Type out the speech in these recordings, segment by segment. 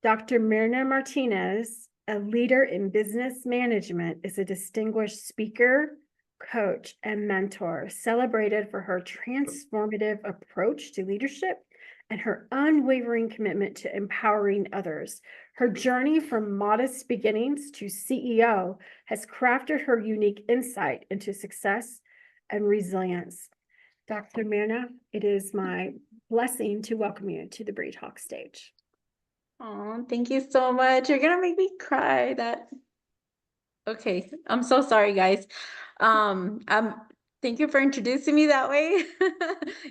Dr. Mirna Martinez, a leader in business management, is a distinguished speaker, coach, and mentor, celebrated for her transformative approach to leadership and her unwavering commitment to empowering others. Her journey from modest beginnings to CEO has crafted her unique insight into success and resilience. Dr. Mirna, it is my blessing to welcome you to the BRI Talks stage. Oh, thank you so much. You're gonna make me cry. Okay, I'm so sorry, guys. Thank you for introducing me that way.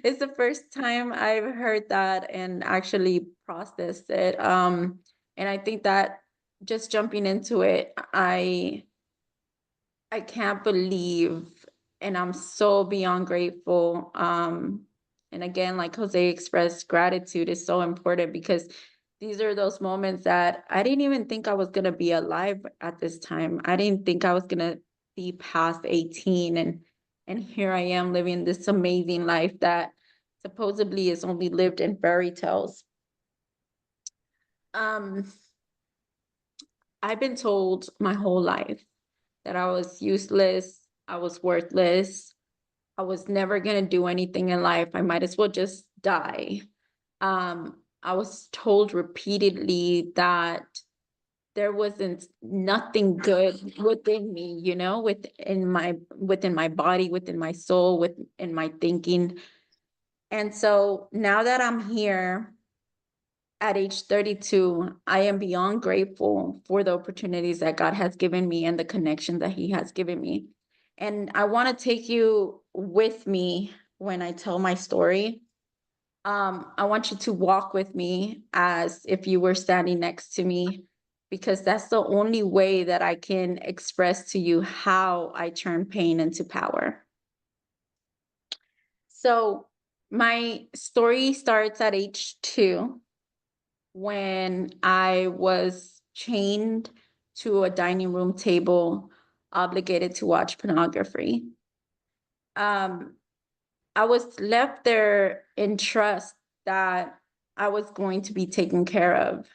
It's the first time I've heard that and actually processed it. And I think that just jumping into it, I can't believe, and I'm so beyond grateful. And again, like Jose expressed, gratitude is so important because these are those moments that I didn't even think I was gonna be alive at this time. I didn't think I was gonna be past 18, and here I am living this amazing life that supposedly is only lived in fairy tales. Um, I've been told my whole life that I was useless, I was worthless, I was never going to do anything in life. I might as well just die. I was told repeatedly that there wasn't nothing good within me, within my body, within my soul, within my thinking. And so now that I'm here at age 32, I am beyond grateful for the opportunities that God has given me and the connection that He has given me. And I want to take you with me when I tell my story. I want you to walk with me as if you were standing next to me, because that's the only way that I can express to you how I turn pain into power. So, my story starts at age 2 when I was chained to a dining room table, obligated to watch pornography. Um, I was left there in trust that I was going to be taken care of.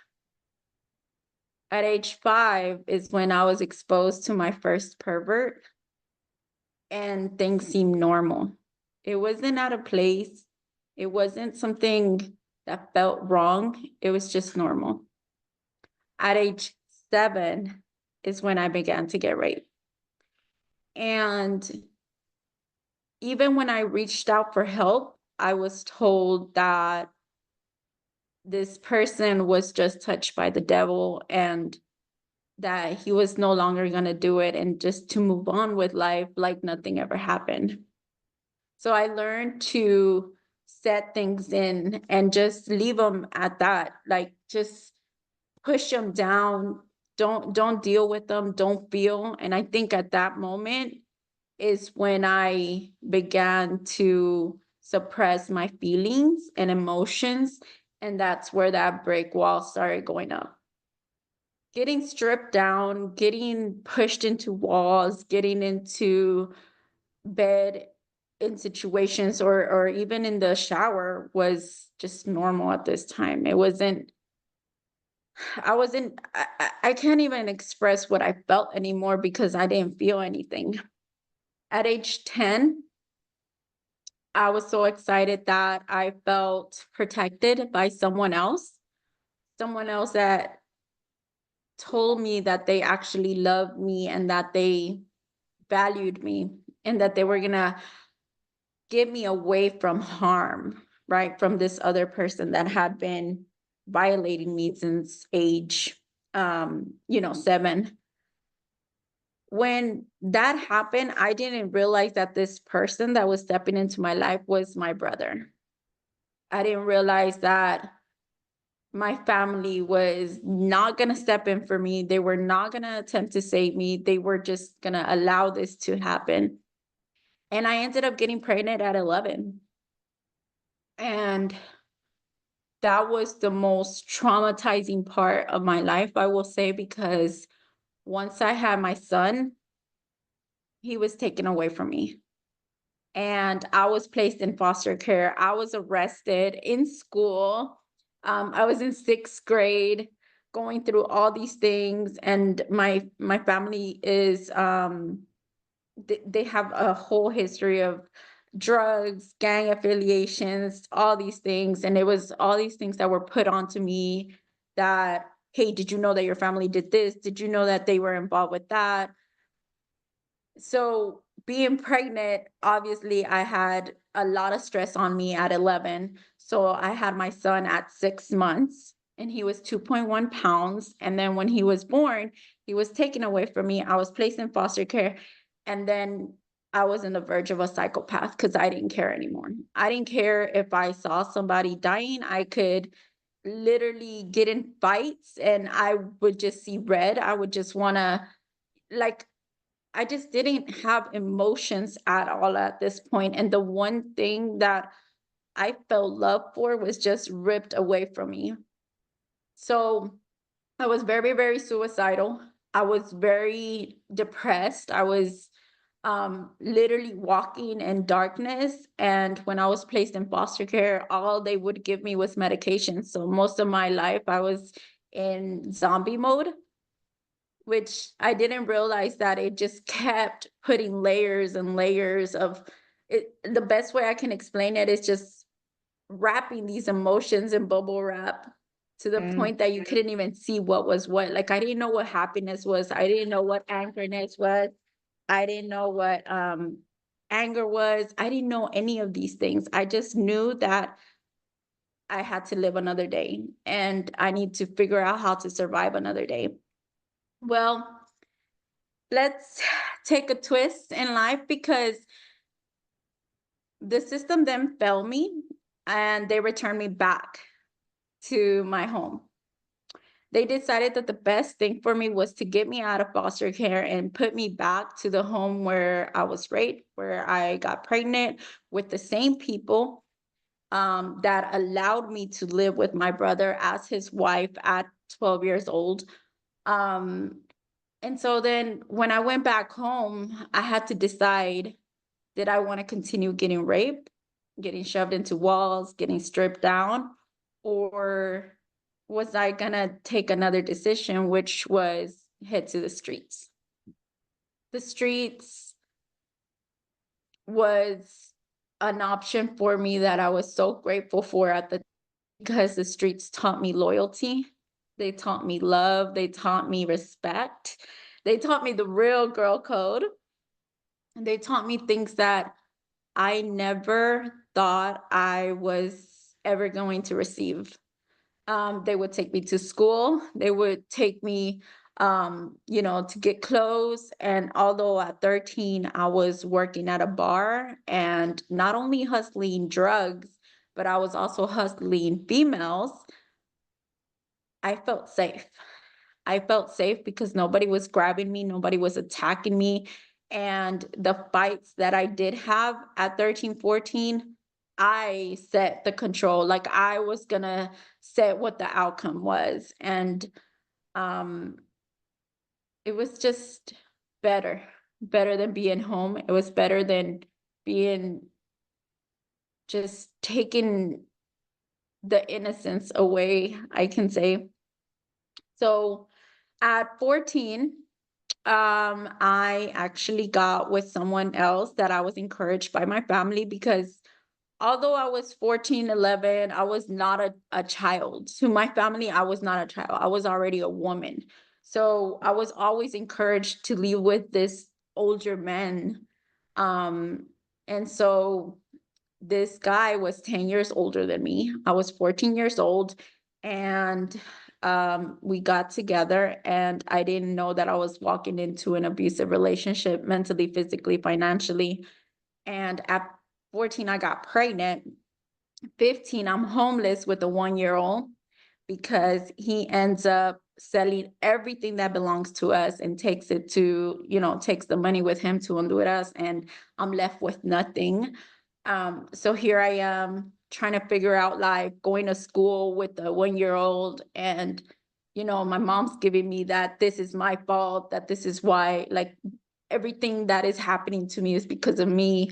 At age 5 is when I was exposed to my first pervert, and things seemed normal. It wasn't out of place. It wasn't something that felt wrong. It was just normal. At age 7 is when I began to get raped. And even when I reached out for help, I was told that this person was just touched by the devil and that he was no longer going to do it and just to move on with life like nothing ever happened. So I learned to set things in and just leave them at that, like just push them down, don't deal with them, don't feel. And I think at that moment is when I began to suppress my feelings and emotions, and that's where that brick wall started going up. Getting stripped down, getting pushed into walls, getting into bed in situations or even in the shower was just normal at this time. It wasn't I wasn't I can't even express what I felt anymore because I didn't feel anything. At age 10, I was so excited that I felt protected by someone else that told me that they actually loved me and that they valued me and that they were going to get me away from harm, right? From this other person that had been violating me since age 7. When that happened, I didn't realize that this person that was stepping into my life was my brother. I didn't realize that my family was not going to step in for me. They were not going to attempt to save me. They were just going to allow this to happen. And I ended up getting pregnant at 11. And that was the most traumatizing part of my life, I will say, because once I had my son, he was taken away from me. And I was placed in foster care. I was arrested in school. I was in 6th grade. going through all these things, and my family is they have a whole history of drugs, gang affiliations, all these things. And it was all these things that were put onto me that, hey, did you know that your family did this? Did you know that they were involved with that? So being pregnant, obviously I had a lot of stress on me at 11. So I had my son at 6 months and he was 2.1 pounds. And then when he was born, he was taken away from me. I was placed in foster care. And then I was on the verge of a psychopath because I didn't care anymore. I didn't care if I saw somebody dying. I could literally get in fights and I would just see red. I would just want to, like, I just didn't have emotions at all at this point. And the one thing that I felt love for was just ripped away from me. So I was very, very suicidal. I was very depressed. I was literally walking in darkness. And when I was placed in foster care, all they would give me was medication. So most of my life, I was in zombie mode, which I didn't realize that it just kept putting layers and layers of it. The best way I can explain it is just wrapping these emotions in bubble wrap to the Mm. point that you couldn't even see what was what. Like I didn't know what happiness was. I didn't know what angerness was. I didn't know what anger was. I didn't know any of these things. I just knew that I had to live another day and I need to figure out how to survive another day. Well, let's take a twist in life because the system then failed me and they returned me back to my home. They decided that the best thing for me was to get me out of foster care and put me back to the home where I was raped, where I got pregnant with the same people that allowed me to live with my brother as his wife at 12 years old. Um, and so then when I went back home, I had to decide, did I want to continue getting raped, getting shoved into walls, getting stripped down, or was I gonna take another decision, which was head to the streets? The streets was an option for me that I was so grateful for at the because the streets taught me loyalty. They taught me love. They taught me respect. They taught me the real girl code. And they taught me things that I never thought I was ever going to receive. They would take me to school. They would take me, to get clothes. And although at 13, I was working at a bar and not only hustling drugs, but I was also hustling females, I felt safe. I felt safe because nobody was grabbing me, nobody was attacking me. And the fights that I did have at 13, 14, I set the control. Like I was gonna set what the outcome was. And um, it was just better, better than being home. It was better than being just taking the innocence away, I can say. So at 14, I actually got with someone else that I was encouraged by my family because although I was 14, 11, I was not a child. To my family, I was not a child. I was already a woman. So I was always encouraged to live with this older men. Um, and so this guy was 10 years older than me. I was 14 years old and we got together and I didn't know that I was walking into an abusive relationship mentally, physically, financially. And at 14, I got pregnant. 15, I'm homeless with a 1-year-old because he ends up selling everything that belongs to us and takes it to, takes the money with him to Honduras, and I'm left with nothing. So here I am trying to figure out life, going to school with a 1-year-old, and my mom's giving me that this is my fault, that this is why, like, everything that is happening to me is because of me.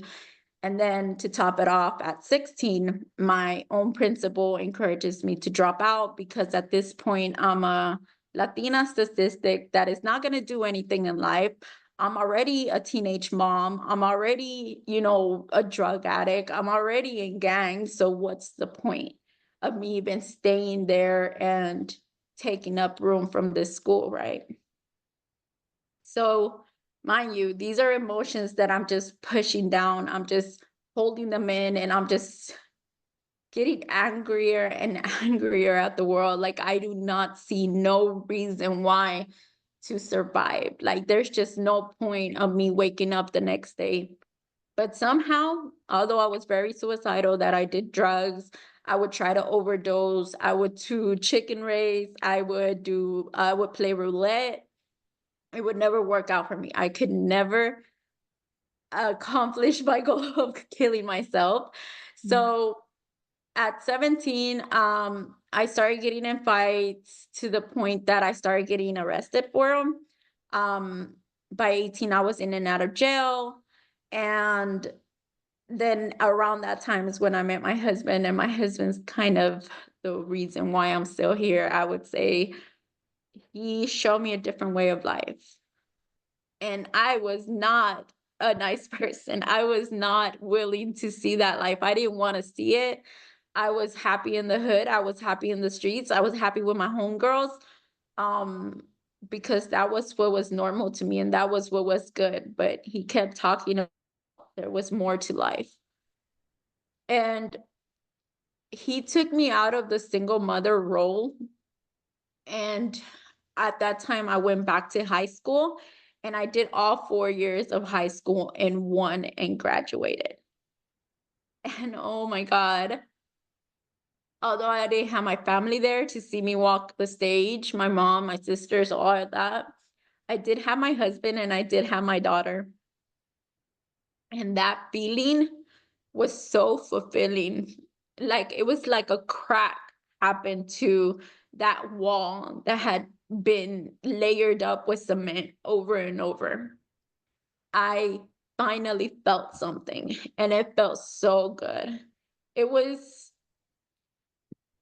And then to top it off, at 16, my own principal encourages me to drop out because at this point, I'm a Latina statistic that is not going to do anything in life. I'm already a teenage mom. I'm already, a drug addict. I'm already in gangs. So what's the point of me even staying there and taking up room from this school, right? So, mind you, these are emotions that I'm just pushing down. I'm just holding them in, and I'm just getting angrier and angrier at the world. Like, I do not see no reason why to survive. Like, there's just no point of me waking up the next day. But somehow, although I was very suicidal, that I did drugs, I would try to overdose, I would do chicken race, I would play roulette. It would never work out for me. I could never accomplish my goal of killing myself. So at 17, I started getting in fights to the point that I started getting arrested for them. By 18, I was in and out of jail. And then around that time is when I met my husband, and my husband's kind of the reason why I'm still here. I would say he showed me a different way of life. And I was not a nice person. I was not willing to see that life. I didn't want to see it. I was happy in the hood. I was happy in the streets. I was happy with my homegirls, um, because that was what was normal to me and that was what was good. But he kept talking about there was more to life. And he took me out of the single mother role. And at that time, I went back to high school, and I did all 4 years of high school in one and graduated. And oh my God, although I didn't have my family there to see me walk the stage, my mom, my sisters, all of that, I did have my husband and I did have my daughter. And that feeling was so fulfilling. Like it was like a crack happened to that wall that had been layered up with cement over and over. I finally felt something, and it felt so good. It was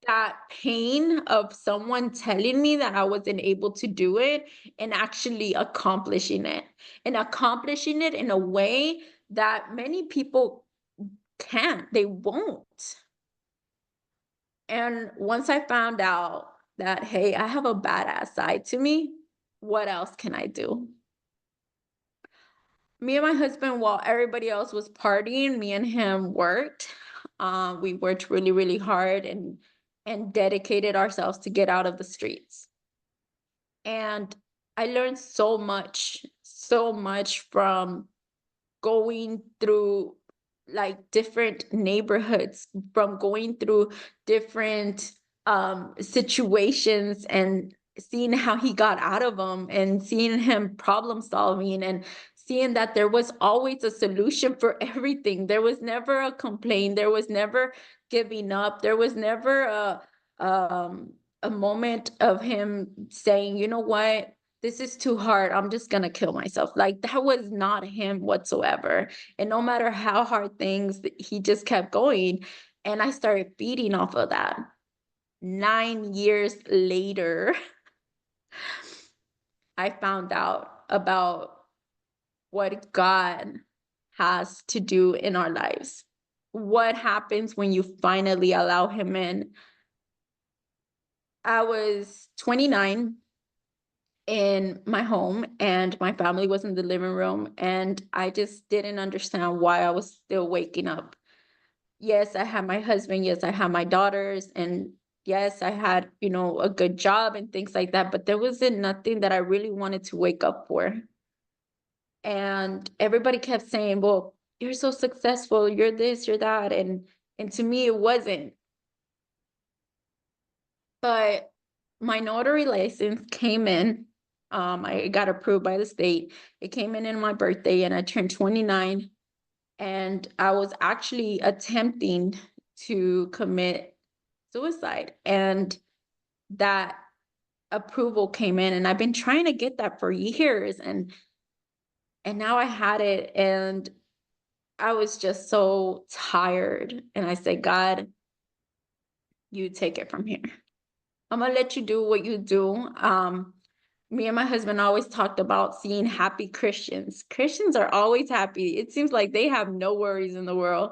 that pain of someone telling me that I wasn't able to do it and actually accomplishing it in a way that many people can't, they won't. And once I found out that, hey, I have a badass side to me, what else can I do? Me and my husband, while everybody else was partying, me and him worked. We worked really, really hard and dedicated ourselves to get out of the streets. And I learned so much from going through like different neighborhoods, from going through different situations and seeing how he got out of them and seeing him problem solving and seeing that there was always a solution for everything. There was never a complaint, there was never giving up, there was never um a moment of him saying, you know what, this is too hard, I'm just gonna kill myself. Like that was not him whatsoever. And no matter how hard things, he just kept going. And I started feeding off of that. 9 years later, I found out about what God has to do in our lives. What happens when you finally allow him in? I was 29 in my home, and my family was in the living room, and I just didn't understand why I was still waking up. Yes, I had my husband, yes, I had my daughters, and yes, I had, a good job and things like that, but there wasn't nothing that I really wanted to wake up for. And everybody kept saying, "Well, you're so successful, you're this, you're that." And to me it wasn't. But my notary license came in. I got approved by the state. It came in my birthday, and I turned 29. And I was actually attempting to commit suicide. And that approval came in, and I've been trying to get that for years. And now I had it, and I was just so tired. And I said, God, you take it from here. I'm gonna let you do what you do. Me and my husband always talked about seeing happy Christians. Christians are always happy. It seems like they have no worries in the world.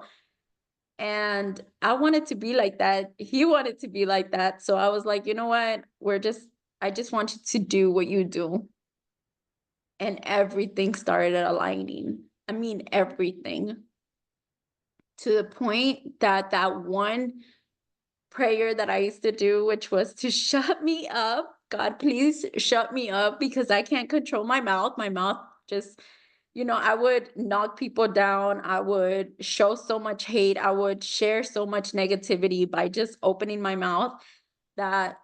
And I wanted to be like that. He wanted to be like that. So I was like, you know what? I just want you to do what you do. And everything started aligning. I mean, everything. To the point that that one prayer that I used to do, which was to shut me up. God, please shut me up because I can't control my mouth. My mouth just, I would knock people down. I would show so much hate. I would share so much negativity by just opening my mouth, that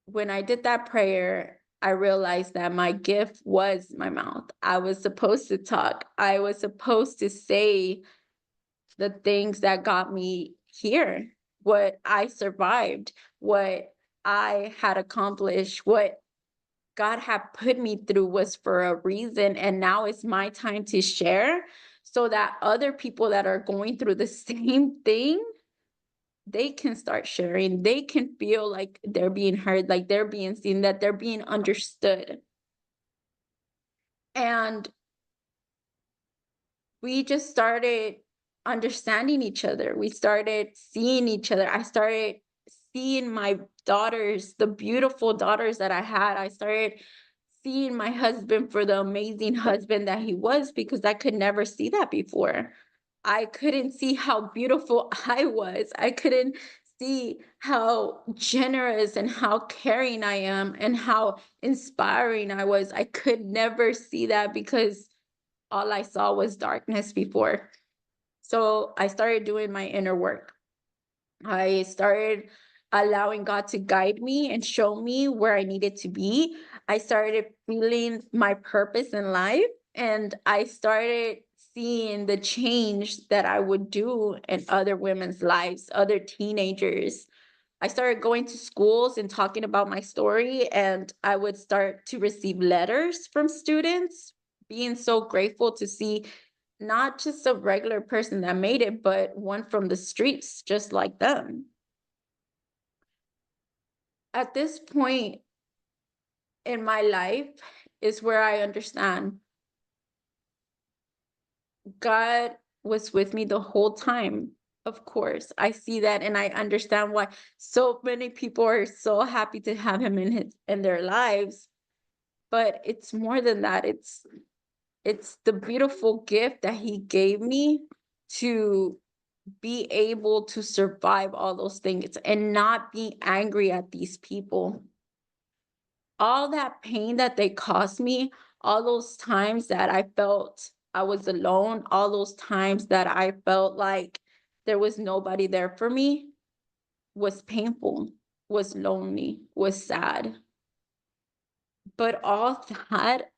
when I did that prayer, I realized that my gift was my mouth. I was supposed to talk. I was supposed to say the things that got me here, what I survived, what I had accomplished, what God had put me through was for a reason. And now it's my time to share so that other people that are going through the same thing, they can start sharing. They can feel like they're being heard, like they're being seen, that they're being understood. And we just started understanding each other. We started seeing each other. I started seeing my daughters, the beautiful daughters that I had. I started seeing my husband for the amazing husband that he was, because I could never see that before. I couldn't see how beautiful I was. I couldn't see how generous and how caring I am and how inspiring I was. I could never see that because all I saw was darkness before. So I started doing my inner work. I started allowing God to guide me and show me where I needed to be. I started feeling my purpose in life, and I started seeing the change that I would do in other women's lives, other teenagers. I started going to schools and talking about my story, and I would start to receive letters from students, being so grateful to see not just a regular person that made it, but one from the streets just like them. At this point in my life is where I understand God was with me the whole time. Of course, I see that and I understand why so many people are so happy to have him in their lives. But it's more than that. It's the beautiful gift that he gave me to be able to survive all those things and not be angry at these people. All that pain that they caused me, all those times that I felt I was alone, all those times that I felt like there was nobody there for me, was painful, was lonely, was sad. But all that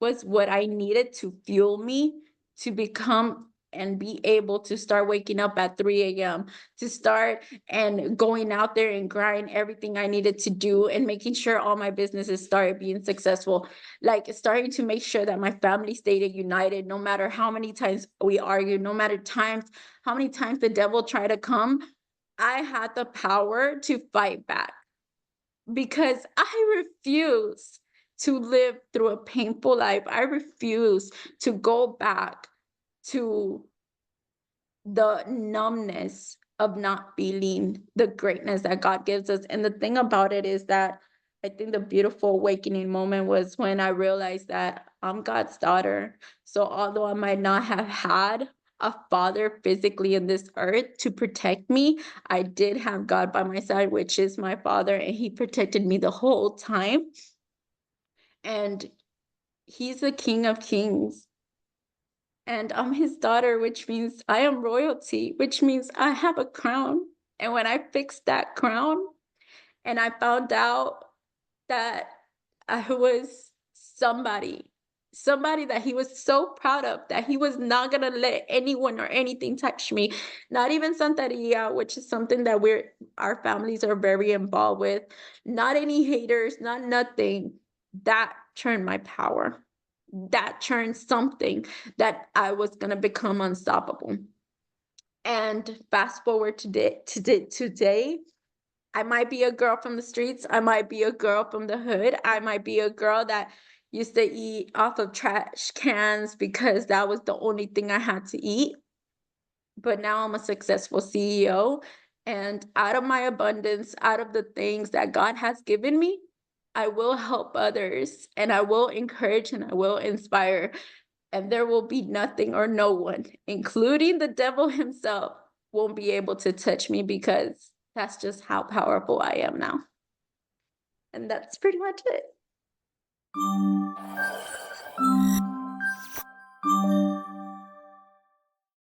was what I needed to fuel me to become and be able to start waking up at 3 a.m., to start and going out there and grind everything I needed to do and making sure all my businesses started being successful. Like starting to make sure that my family stayed united, no matter how many times we argued, no matter how many times the devil tried to come, I had the power to fight back because I refuse to live through a painful life. I refuse to go back to the numbness of not feeling the greatness that God gives us. And the thing about it is that I think the beautiful awakening moment was when I realized that I'm God's daughter. So although I might not have had a father physically in this earth to protect me, I did have God by my side, which is my father, and he protected me the whole time. And he's the King of Kings. And I'm his daughter, which means I am royalty, which means I have a crown. And when I fixed that crown and I found out that I was somebody that he was so proud of, that he was not gonna let anyone or anything touch me, not even Santeria, which is something that our families are very involved with, not any haters, not nothing. That turned my power. That turned something that I was gonna become unstoppable. And fast forward to today, I might be a girl from the streets. I might be a girl from the hood. I might be a girl that used to eat off of trash cans because that was the only thing I had to eat. But now I'm a successful CEO. And out of my abundance, out of the things that God has given me, I will help others and I will encourage and I will inspire. And there will be nothing or no one, including the devil himself, won't be able to touch me because that's just how powerful I am now. And that's pretty much it.